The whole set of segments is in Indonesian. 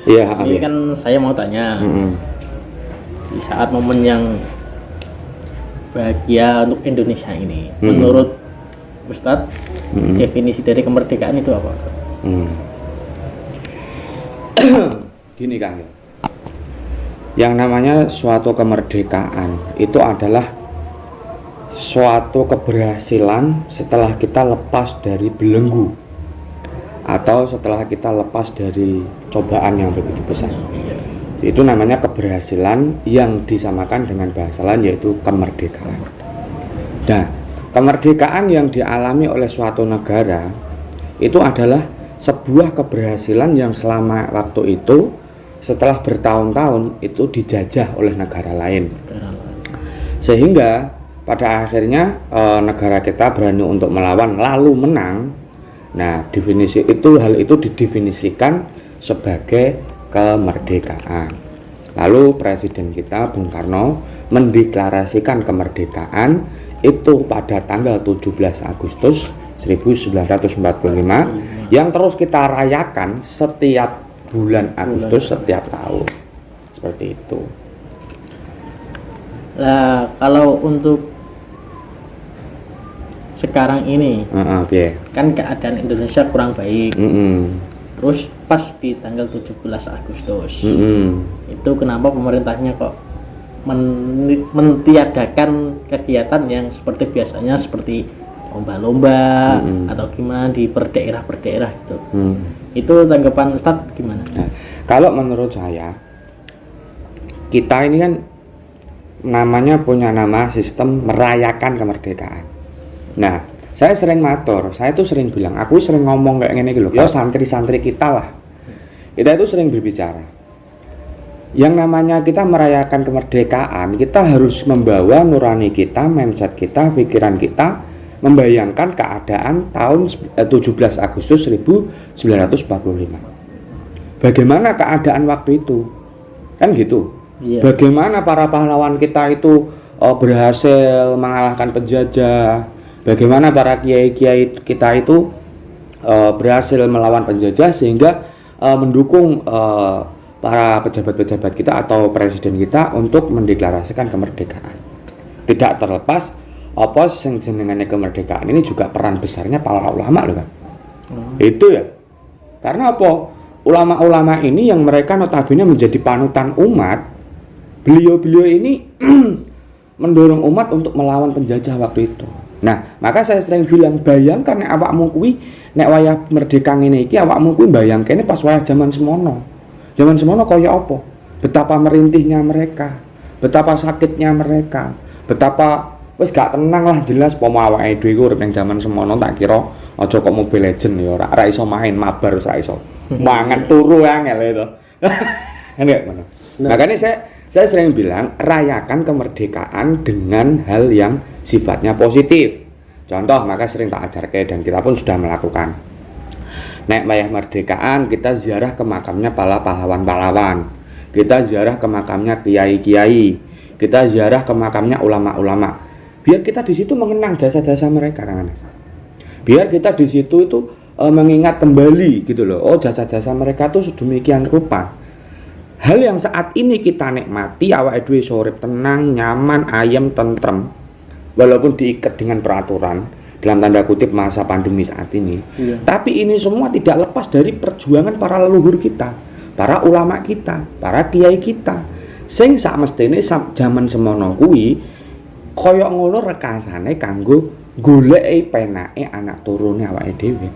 Iya, Ini kan saya mau tanya, di saat momen yang bahagia untuk Indonesia ini, menurut Ustadz, definisi dari kemerdekaan itu apa? Gini Kang, yang namanya suatu kemerdekaan itu adalah suatu keberhasilan setelah kita lepas dari belenggu atau setelah kita lepas dari cobaan yang begitu besar. Itu namanya keberhasilan yang disamakan dengan bahasa lain, yaitu kemerdekaan. Nah, kemerdekaan yang dialami oleh suatu negara itu adalah sebuah keberhasilan yang selama waktu itu setelah bertahun-tahun itu dijajah oleh negara lain, sehingga pada akhirnya negara kita berani untuk melawan lalu menang. Nah, definisi itu, hal itu didefinisikan sebagai kemerdekaan. Lalu Presiden kita Bung Karno mendeklarasikan kemerdekaan itu pada tanggal 17 Agustus 1945 yang terus kita rayakan setiap bulan Agustus setiap tahun. Seperti itu. Nah, kalau untuk sekarang ini, kan keadaan Indonesia kurang baik. Terus pas di tanggal 17 Agustus, itu kenapa pemerintahnya kok mentiadakan kegiatan yang seperti biasanya, seperti lomba-lomba atau gimana di per daerah gitu. Itu tanggapan Ustadz gimana? Nah, kalau menurut saya, kita ini kan namanya punya nama sistem merayakan kemerdekaan. Nah, saya sering matur, saya tuh sering bilang, aku sering ngomong kayak gini gitu, ya santri-santri kita lah, kita itu sering berbicara. Yang namanya kita merayakan kemerdekaan, kita harus membawa nurani kita, mindset kita, pikiran kita, membayangkan keadaan tahun 17 Agustus 1945. Bagaimana keadaan waktu itu? Kan gitu. Bagaimana para pahlawan kita itu berhasil mengalahkan penjajah? Bagaimana para kiai-kiai kita itu berhasil melawan penjajah sehingga mendukung para pejabat-pejabat kita atau presiden kita untuk mendeklarasikan kemerdekaan. Tidak terlepas apa yang jenengannya kemerdekaan ini juga peran besarnya para ulama loh kan. Itu ya. Karena apa? Ulama-ulama ini yang mereka notabene menjadi panutan umat, beliau-beliau ini mendorong umat untuk melawan penjajah waktu itu. Nah, maka saya sering bilang, bayangkan nek awakmu kuwi nek wayah merdeka ngene iki awakmu kuwi bayangkene pas wayah zaman semono. Zaman semono kaya apa? Betapa merintihnya mereka, betapa sakitnya mereka, betapa wis gak tenang lah jelas pomo awake dhewe iku urip ning zaman semono tak kira aja kok Mobile Legend ya ora iso main mabar ora iso. Mangan turu angel itu. Enggak ngono. Makanya saya sering bilang rayakan kemerdekaan dengan hal yang sifatnya positif. Contoh, maka sering tak ajarkan dan kita pun sudah melakukan. Nek wayah merdekaan kita ziarah ke makamnya para pahlawan-pahlawan. Kita ziarah ke makamnya kiai-kiai. Kita ziarah ke makamnya ulama-ulama. Biar kita di situ mengenang jasa-jasa mereka, kan? Biar kita di situ itu mengingat kembali gitu loh. Oh, jasa-jasa mereka tuh sedemikian rupa. Hal yang saat ini kita nikmati, awake dhewe urip tenang, nyaman, ayem, tentrem. Walaupun diikat dengan peraturan dalam tanda kutip masa pandemi saat ini. Tapi ini semua tidak lepas dari perjuangan para leluhur kita, para ulama kita, para kiai kita. Sing sak mestine zaman semono kuwi kaya ngono rekasane kanggo goleki penake anak turune awake dhewe.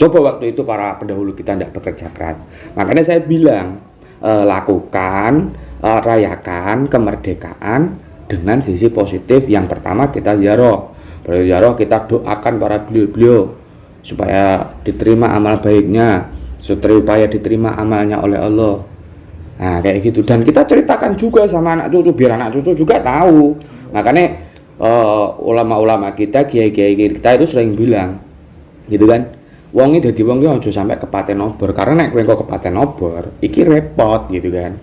Coba waktu itu para pendahulu kita tidak bekerja keras. Makanya saya bilang lakukan, rayakan kemerdekaan dengan sisi positif. Yang pertama kita ziarah, kita doakan para beliau-beliau supaya diterima amal baiknya, supaya diterima amalnya oleh Allah. Nah kayak gitu, dan kita ceritakan juga sama anak cucu biar anak cucu juga tahu. Makanya ulama-ulama kita, kiai-kiai kita itu sering bilang gitu kan, wongi dadi wong ki aja sampai kepaten obor, karena nek kowe engko kepaten obor iki repot gitu kan.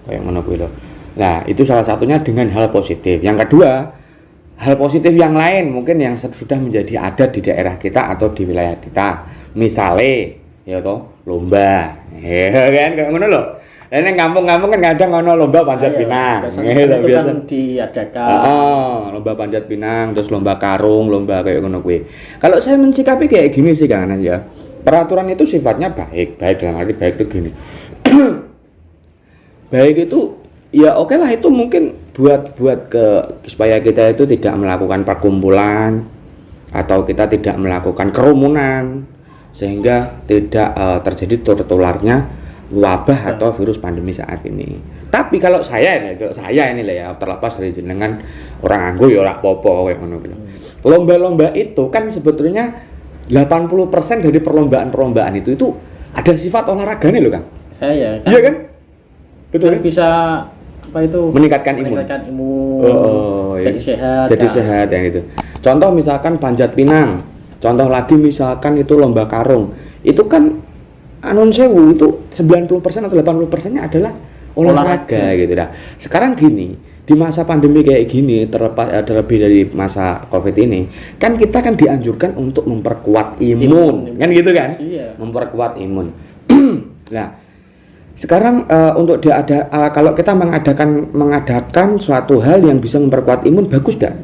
Kayak ngono kuwi lho. Nah, itu salah satunya dengan hal positif. Yang kedua, hal positif yang lain mungkin yang sudah menjadi adat di daerah kita atau di wilayah kita. Misalnya, ya toh, lomba. Ya kan kayak ngono lho. Ini kampung-kampung kan kadang ngono lomba panjat pinang. Itu biasa kan diadakan. Lomba panjat pinang, terus lomba karung, lomba kayak ngono kuwi. Kalau saya mensikapi kayak gini sih Kang Anas ya. Peraturan itu sifatnya baik dalam arti baik itu gini. Baik itu ya oke lah, itu mungkin buat supaya kita itu tidak melakukan perkumpulan atau kita tidak melakukan kerumunan sehingga tidak terjadi tertularnya wabah atau virus pandemi saat ini. Tapi kalau saya ini lah ya, terlepas dari jenengan orang anggo ya ora apa-apa kayak ngono. Lomba-lomba itu kan sebetulnya 80% dari perlombaan itu ada sifat olahraganya loh Kang. Iya kan? Betul kan? Bisa apa itu? Meningkatkan imun. Jadi sehat. Jadi sehat yang itu. Contoh misalkan panjat pinang. Contoh lagi misalkan itu lomba karung. Itu kan anon sewu itu 90% atau 80%-nya adalah olahraga gitu dah. Sekarang gini, di masa pandemi kayak gini, terlebih dari masa Covid ini, kan kita kan dianjurkan untuk memperkuat imun. Kan gitu kan? Iya. Memperkuat imun. Nah, sekarang untuk kalau kita mengadakan suatu hal yang bisa memperkuat imun, bagus enggak?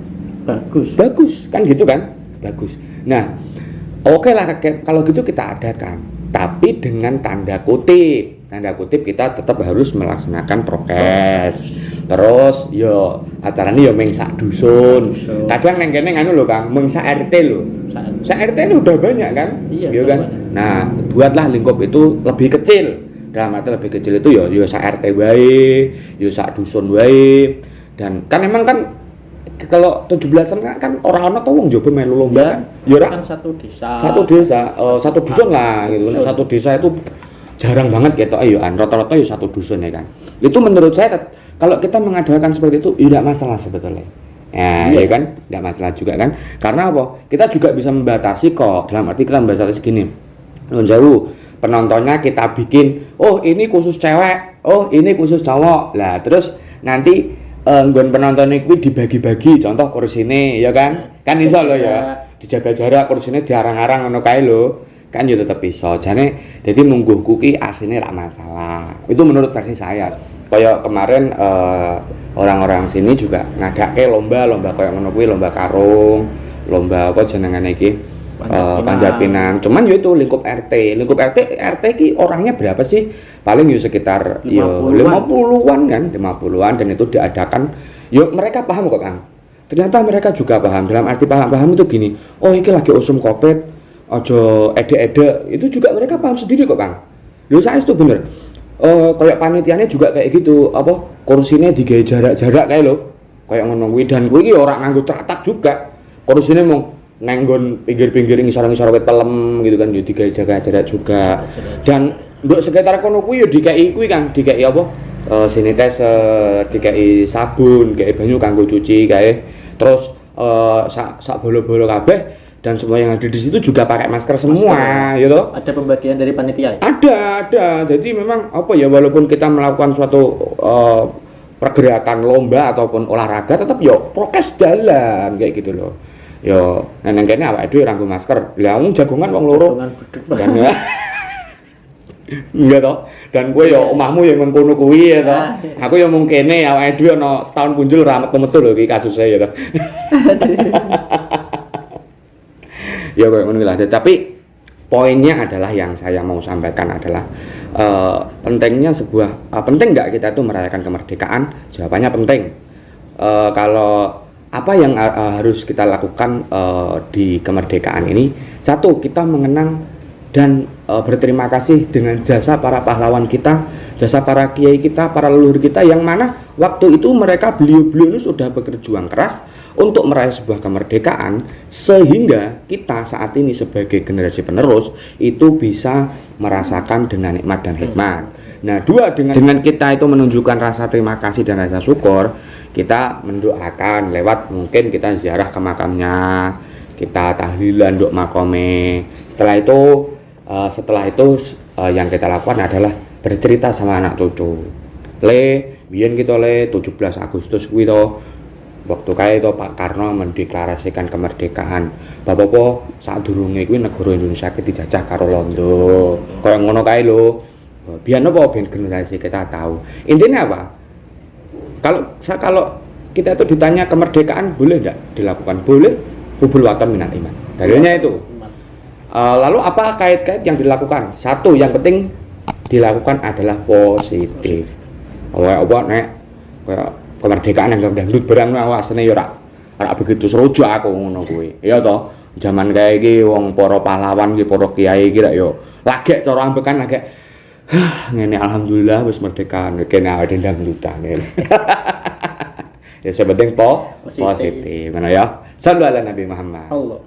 Bagus, kan gitu kan? Bagus. Nah, oke lah kalau gitu kita adakan. Tapi dengan tanda kutip kita tetap harus melaksanakan prokes. Terus yo acaranya yo mengsak dusun. Kadang neng kene nganu lho Kang, mengsak RT lho. Sak RT ini udah banyak kan? Iya kan? Banyak. Nah, buatlah lingkup itu lebih kecil. Dalam arti lebih kecil itu yo sak RT wae, yo sak dusun wae. Dan kan emang kan kalau 17-an kan orang-orang tau wong Jowo melu lomba kan. Ya kan satu desa. Satu dusun lah gitu. Satu desa itu jarang banget gitu. Rata-rata ya satu dusun ya kan. Itu menurut saya kalau kita mengadakan seperti itu tidak masalah sebetulnya. Ya kan? Tidak masalah juga kan. Karena apa? Kita juga bisa membatasi kok. Dalam arti kita membatasi segini. Jauh penontonnya kita bikin, oh ini khusus cewek, oh ini khusus cowok. Lah terus nanti nggon penonton itu dibagi-bagi, contoh kursine ya kan iso lho ya, dijaga jarak, kursine diarang-arang ngono kae lho kan ya tetep iso jane. Jadi mungguh kuki asine ra masalah, itu menurut versi saya. Kayak kemarin orang-orang sini juga ngadake lomba kayak ngono kuwi, lomba karung, lomba apa jenengane iki, panjat pinang. Cuman yo itu lingkup RT ki orangnya berapa sih? Paling yo sekitar 50-an kan, 50-an, dan itu diadakan. Yo mereka paham kok Kang. Ternyata mereka juga paham. Dalam arti paham itu gini, oh iki lagi usum Covid, ojo ede-ede. Itu juga mereka paham sendiri kok Kang. Lho saya itu bener. Kayak panitianya juga kayak gitu, apa kursinya digawe jarak-jarak kayak lho. Kayak ngono kuwi, dan kuwi iki ora nganggo traktak juga. Kursine mung nenggon pinggir-pinggir ngisor-ngisor wit pelem gitu kan, yo digawe jarak juga. Dan nduk sekitar kono kuwi yo dikai kuwi Kang, dikai apa? Sanitizer, dikai sabun, dikai banyu kanggo cuci kae. Terus sak bolo-bolo kabeh, dan semua yang ada di situ juga pakai masker semua, gitu. Ada pembagian dari panitia? Ada. Jadi memang apa ya, walaupun kita melakukan suatu pergerakan lomba ataupun olahraga, tetap yo prokes jalan kayak gitu loh. Yo neng kene awake dhewe nganggo masker. Lah wong jagongan wong loro. Dan ya. Enggak toh. Dan gue yo omahmu yang mengkono kuwi ya toh. Aku yo mung kene awake dhewe ana setahun punjul ra metu-metu lho iki kasusnya ya toh. Ya kayak ngono lah. Tapi poinnya adalah yang saya mau sampaikan adalah pentingnya penting enggak kita itu merayakan kemerdekaan? Jawabannya penting. Kalau apa yang harus kita lakukan di kemerdekaan ini? Satu, kita mengenang dan berterima kasih dengan jasa para pahlawan kita, jasa para kiai kita, para leluhur kita, yang mana waktu itu beliau-beliau ini sudah berjuang keras untuk meraih sebuah kemerdekaan, sehingga kita saat ini sebagai generasi penerus itu bisa merasakan dengan nikmat dan hikmat. Nah, dua, dengan kita itu menunjukkan rasa terima kasih dan rasa syukur, kita mendoakan lewat mungkin kita ziarah ke makamnya, kita tahlilan untuk makome. Setelah itu yang kita lakukan adalah bercerita sama anak cucu. Biyen kita 17 Agustus kuwi to, waktu kae to Pak Karno mendeklarasikan kemerdekaan. Bapak-bapak sadurunge kuwi negara Indonesia ki dijajah karo Londo. Kaya ngono kae lho. Biar apa? Biar generasi kita tahu. Intinya apa? Kalau kita itu ditanya kemerdekaan boleh enggak dilakukan? Boleh. Hubul watan minal iman. Dalilnya itu. Lalu apa kait-kait yang dilakukan? Satu, yang penting dilakukan adalah positif. Apa nek kayak kemerdekaan yang dangdut barang awasane ya ora begitu serojo aku ngono kuwi. Ya toh, zaman kayak iki wong para pahlawan iki, para kiai iki lak yo lagek cara ambekan lagek ngene alhamdulillah wis merdeka kene awake dangdutan. Ya sepenting positif. Mana ya? Sallu ala Nabi Muhammad. Allah.